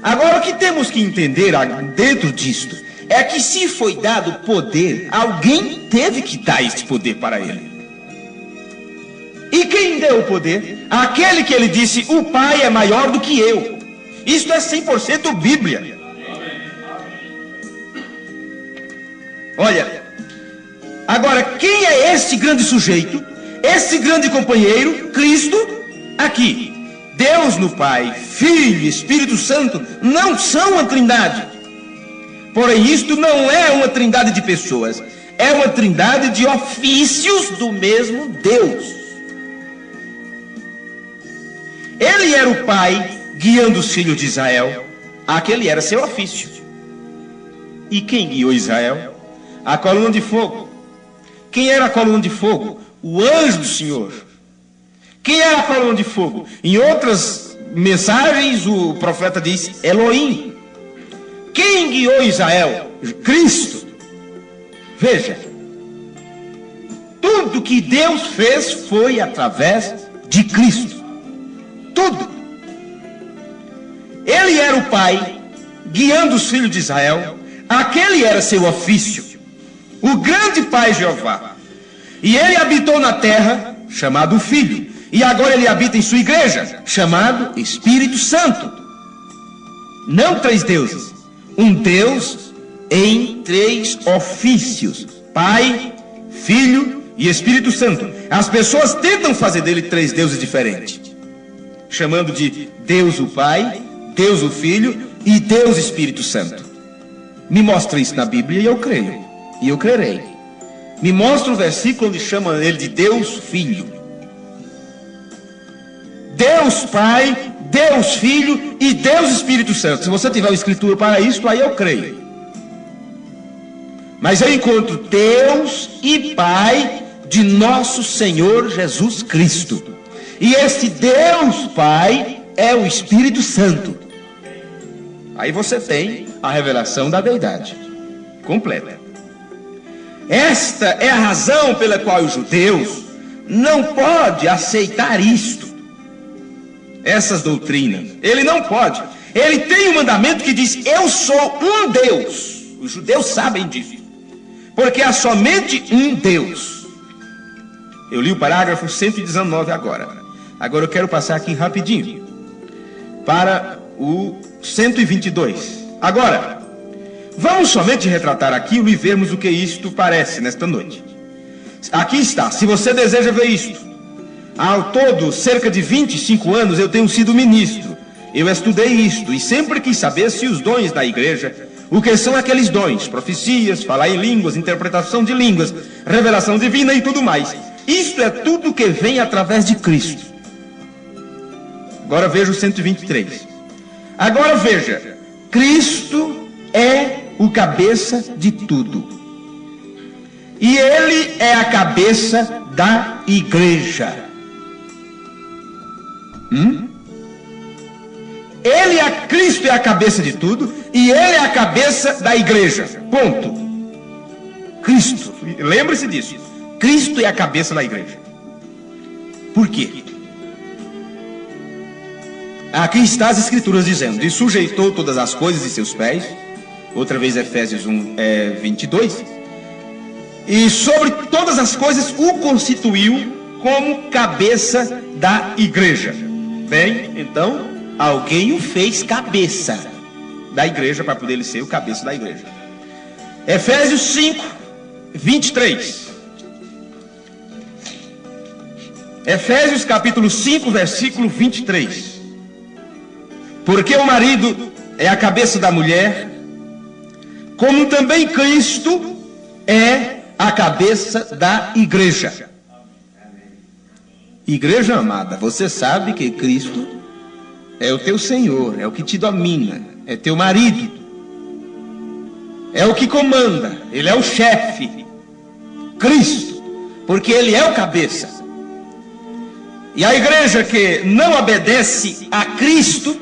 S1: Agora, o que temos que entender dentro disto é que se foi dado poder, alguém teve que dar este poder para ele. E quem deu o poder? Aquele que ele disse, o Pai é maior do que eu. Isto é 100% Bíblia. Olha, agora, quem é este grande sujeito? Esse grande companheiro, Cristo? Aqui, Deus no Pai, Filho e Espírito Santo não são uma trindade. Porém, isto não é uma trindade de pessoas, é uma trindade de ofícios do mesmo Deus. Ele era o Pai guiando os filhos de Israel. Aquele era seu ofício. E quem guiou Israel? A coluna de fogo. Quem era a coluna de fogo? O anjo do Senhor. Quem era a coluna de fogo? Em outras mensagens o profeta diz Elohim. Quem guiou Israel? Cristo. Veja, tudo que Deus fez foi através de Cristo. Tudo. Ele era o Pai guiando os filhos de Israel. Aquele era seu ofício, o grande Pai Jeová. E ele habitou na terra, chamado Filho. E agora ele habita em sua igreja, chamado Espírito Santo. Não três deuses, um Deus em três ofícios: Pai, Filho e Espírito Santo. As pessoas tentam fazer dele três deuses diferentes, chamando de Deus o Pai, Deus o Filho e Deus Espírito Santo. Me mostra isso na Bíblia e eu creio, e eu crerei. Me mostra o versículo onde chama ele de Deus Filho. Deus Pai, Deus Filho e Deus Espírito Santo. Se você tiver uma escritura para isso, aí eu creio. Mas eu encontro Deus e Pai de nosso Senhor Jesus Cristo. E esse Deus Pai é o Espírito Santo. Aí você tem a revelação da deidade completa. Esta é a razão pela qual os judeus não podem aceitar isto, essas doutrinas. Ele não pode. Ele tem um mandamento que diz: eu sou um Deus. Os judeus sabem disso, porque há somente um Deus. Eu li o parágrafo 119 agora. Agora eu quero passar aqui rapidinho para o 122. Agora, vamos somente retratar aquilo e vermos o que isto parece nesta noite. Aqui está, se você deseja ver isto. Ao todo, cerca de 25 anos eu tenho sido ministro. Eu estudei isto e sempre quis saber se os dons da igreja, o que são aqueles dons: profecias, falar em línguas, interpretação de línguas, revelação divina e tudo mais. Isto é tudo que vem através de Cristo. Agora veja o 123. Agora veja, Cristo é o cabeça de tudo. E ele é a cabeça da igreja. Cristo é a cabeça de tudo e ele é a cabeça da igreja. Ponto. Cristo, lembre-se disso. Cristo é a cabeça da igreja. Por quê? Aqui está as escrituras dizendo: e sujeitou todas as coisas em seus pés. Outra vez Efésios 1, 22. E sobre todas as coisas o constituiu como cabeça da igreja. Bem, então, alguém o fez cabeça da igreja, para poder ele ser o cabeça da igreja. Efésios 5, 23. Efésios capítulo 5, versículo 23. Porque o marido é a cabeça da mulher, como também Cristo é a cabeça da igreja. Igreja amada, você sabe que Cristo é o teu Senhor, é o que te domina, é teu marido, é o que comanda, ele é o chefe, Cristo, porque ele é o cabeça. E a igreja que não obedece a Cristo,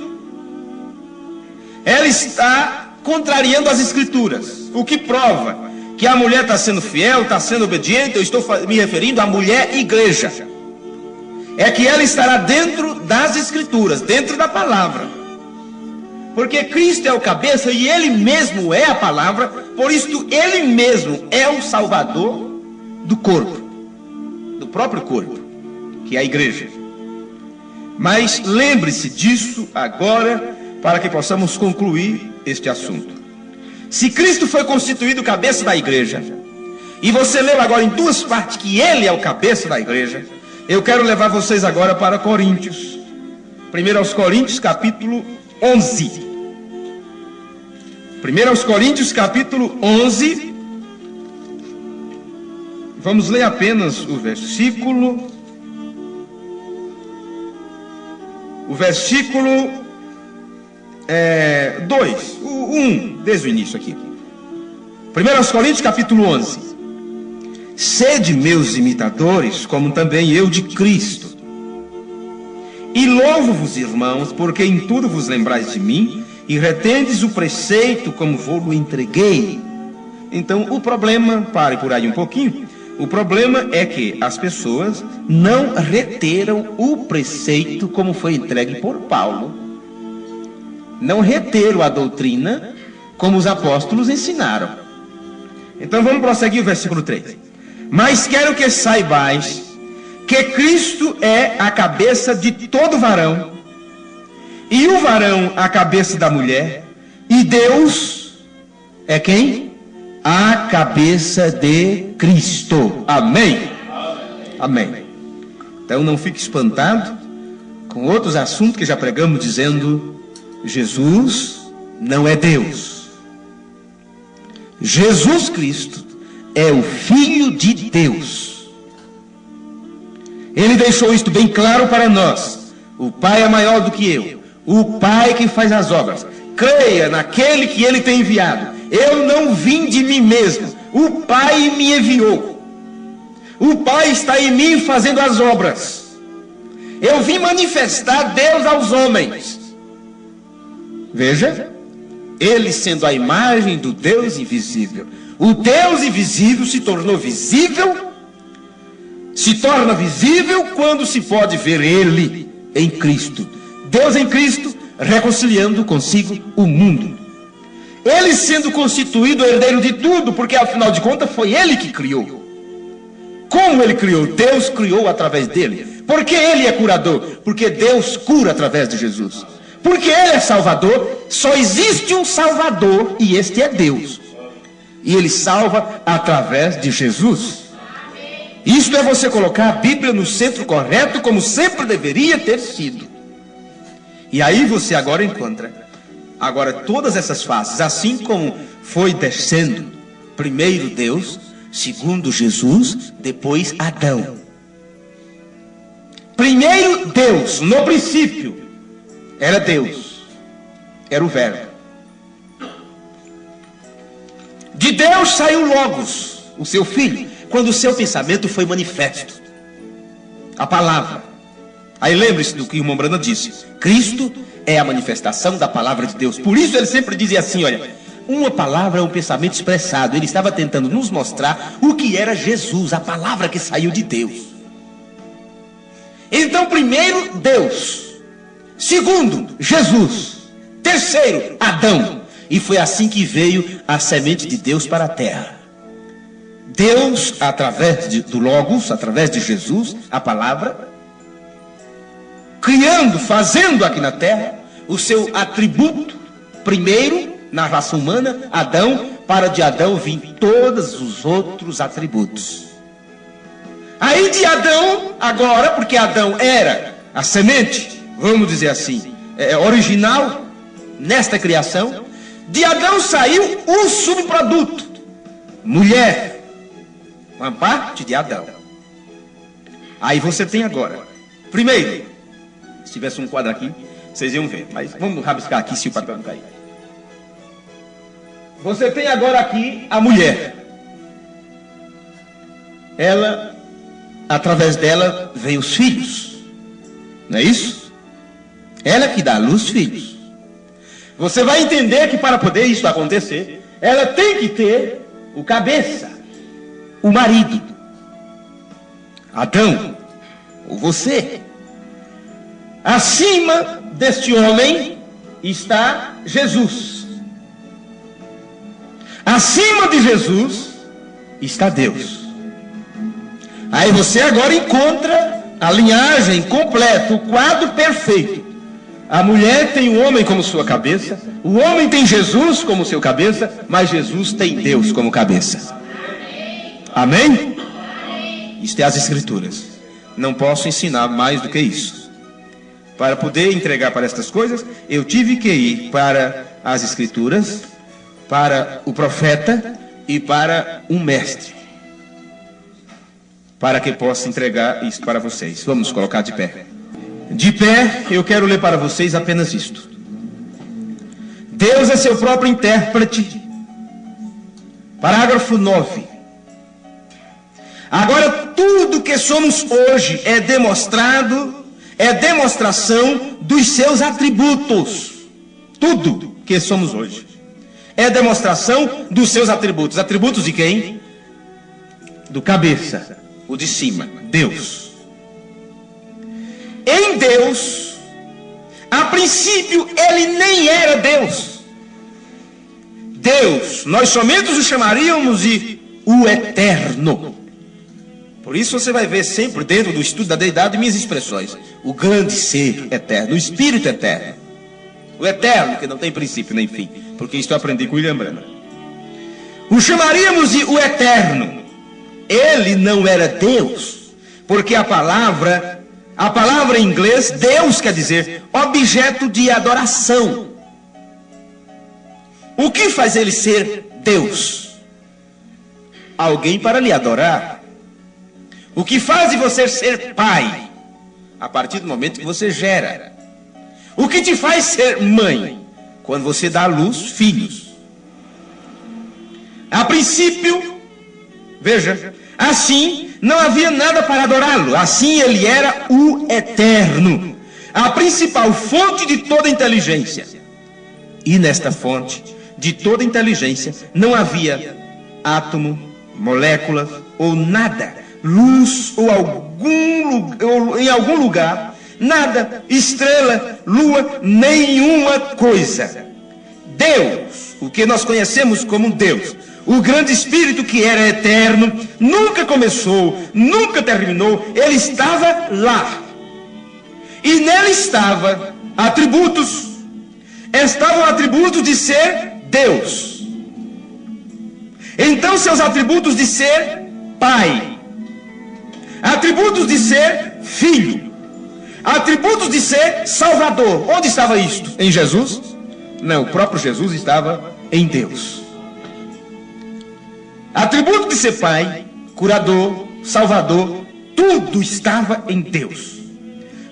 S1: ela está contrariando as Escrituras, o que prova que a mulher está sendo fiel, está sendo obediente. Eu estou me referindo à mulher igreja. É que ela estará dentro das Escrituras, dentro da palavra. Porque Cristo é o cabeça e Ele mesmo é a palavra. Por isso Ele mesmo é o Salvador do corpo, do próprio corpo, que é a igreja. Mas lembre-se disso agora, para que possamos concluir este assunto. Se Cristo foi constituído cabeça da igreja, e você leu agora em duas partes que Ele é o cabeça da igreja, eu quero levar vocês agora para Coríntios. Primeiro aos Coríntios, capítulo 11. Primeiro aos Coríntios, capítulo 11. Vamos ler apenas o versículo 2, o 1, desde o início aqui. 1 Coríntios capítulo 11. Sede meus imitadores, como também eu de Cristo. E louvo-vos, irmãos, porque em tudo vos lembrais de mim, e retendes o preceito como vou-lo entreguei. Então o problema, pare por aí um pouquinho, o problema é que as pessoas não reteram o preceito como foi entregue por Paulo. Não reteram a doutrina como os apóstolos ensinaram. Então vamos prosseguir o versículo 3. Mas quero que saibais que Cristo é a cabeça de todo varão, e o varão a cabeça da mulher, e Deus é quem? A cabeça de Cristo. Amém? Amém. Então não fique espantado com outros assuntos que já pregamos, dizendo: Jesus não é Deus. Jesus Cristo é o Filho de Deus. Ele deixou isto bem claro para nós. O Pai é maior do que eu. O Pai que faz as obras. Creia naquele que Ele tem enviado. Eu não vim de mim mesmo. O Pai me enviou. O Pai está em mim fazendo as obras. Eu vim manifestar Deus aos homens. Veja, Ele sendo a imagem do Deus invisível. O Deus invisível se tornou visível, se torna visível quando se pode ver Ele em Cristo. Deus em Cristo reconciliando consigo o mundo. Ele sendo constituído herdeiro de tudo, porque afinal de contas foi Ele que criou. Como Ele criou? Deus criou através dele. Por que Ele é curador? Porque Deus cura através de Jesus. Porque Ele é Salvador. Só existe um Salvador e este é Deus. E Ele salva através de Jesus. Isto é você colocar a Bíblia no centro correto, como sempre deveria ter sido. E aí você agora encontra todas essas faces, assim como foi descendo, primeiro Deus, segundo Jesus, depois Adão. Primeiro Deus, no princípio, era Deus, era o Verbo. De Deus saiu Logos, o seu Filho, quando o seu pensamento foi manifesto. A palavra. Aí lembre-se do que o irmão Brana disse. Cristo é a manifestação da palavra de Deus. Por isso ele sempre dizia assim, olha, uma palavra é um pensamento expressado. Ele estava tentando nos mostrar o que era Jesus, a palavra que saiu de Deus. Então, primeiro, Deus. Segundo, Jesus. Terceiro, Adão. E foi assim que veio a semente de Deus para a terra. Deus, através do Logos, através de Jesus, a palavra. criando, fazendo aqui na terra o seu atributo primeiro na raça humana, Adão. Para de Adão vir todos os outros atributos. Aí de Adão, agora, porque Adão era a semente, vamos dizer assim, original nesta criação, de Adão saiu um subproduto, mulher, uma parte de Adão. Aí você tem agora, primeiro, se tivesse um quadro aqui, vocês iam ver, mas vamos rabiscar aqui se o papel não cair. Você tem agora aqui a mulher. Ela, através dela, vem os filhos. Não é isso? Ela que dá à luz filhos. Você vai entender que para poder isso acontecer, ela tem que ter o cabeça, o marido. Adão, ou você. Acima deste homem está Jesus. Acima de Jesus está Deus. Aí você agora encontra a linhagem completa, o quadro perfeito. A mulher tem o homem como sua cabeça, o homem tem Jesus como seu cabeça, mas Jesus tem Deus como cabeça. Amém? Isto é as Escrituras. Não posso ensinar mais do que isso. Para poder entregar para estas coisas, eu tive que ir para as Escrituras, para o profeta e para um mestre, para que possa entregar isso para vocês. Vamos colocar de pé. De pé, eu quero ler para vocês apenas isto. Deus é seu próprio intérprete. Parágrafo 9. Agora, tudo que somos hoje é demonstração dos seus atributos. Tudo que somos hoje é demonstração dos seus atributos. Atributos de quem? Do cabeça, o de cima, Deus. Em Deus, a princípio, ele nem era Deus. Deus, nós somente o chamaríamos de o Eterno. Por isso você vai ver sempre dentro do estudo da deidade minhas expressões. O grande ser eterno, o Espírito eterno. O eterno, que não tem princípio nem fim. Porque isto eu aprendi com William Branham. O chamaríamos de o eterno. Ele não era Deus. Porque a palavra em inglês, Deus quer dizer objeto de adoração. O que faz ele ser Deus? Alguém para lhe adorar. O que faz de você ser pai? A partir do momento que você gera. O que te faz ser mãe? Quando você dá à luz filhos. A princípio, veja, assim não havia nada para adorá-lo. Assim ele era o eterno, a principal fonte de toda inteligência. E nesta fonte de toda inteligência não havia átomo, molécula ou nada, luz ou em algum lugar, nada, estrela, lua, nenhuma coisa. Deus, o que nós conhecemos como Deus, o grande Espírito que era eterno, nunca começou, nunca terminou, ele estava lá. E nele estavam atributos de ser Deus. Então seus atributos de ser Pai, atributos de ser Filho, atributos de ser Salvador. Onde estava isto? Em Jesus? Não, o próprio Jesus estava em Deus. Atributo de ser Pai, Curador, Salvador, tudo estava em Deus.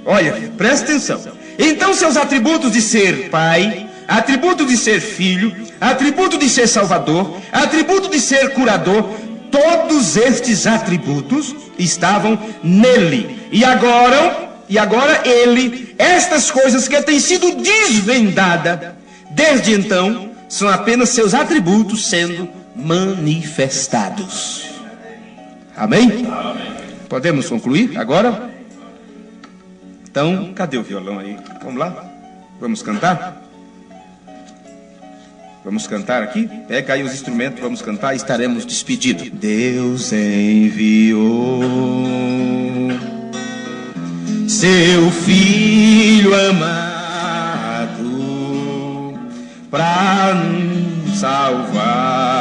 S1: Olha, presta atenção. Então seus atributos de ser Pai, atributo de ser Filho, atributo de ser Salvador, atributo de ser Curador, todos estes atributos estavam nele. E agora ele, estas coisas que têm sido desvendadas desde então, são apenas seus atributos sendo manifestados. Amém? Amém. Podemos concluir agora? Então, cadê o violão aí? Vamos lá? Vamos cantar? Vamos cantar aqui? Pega aí os instrumentos, vamos cantar e estaremos despedidos. Deus enviou seu Filho para nos salvar.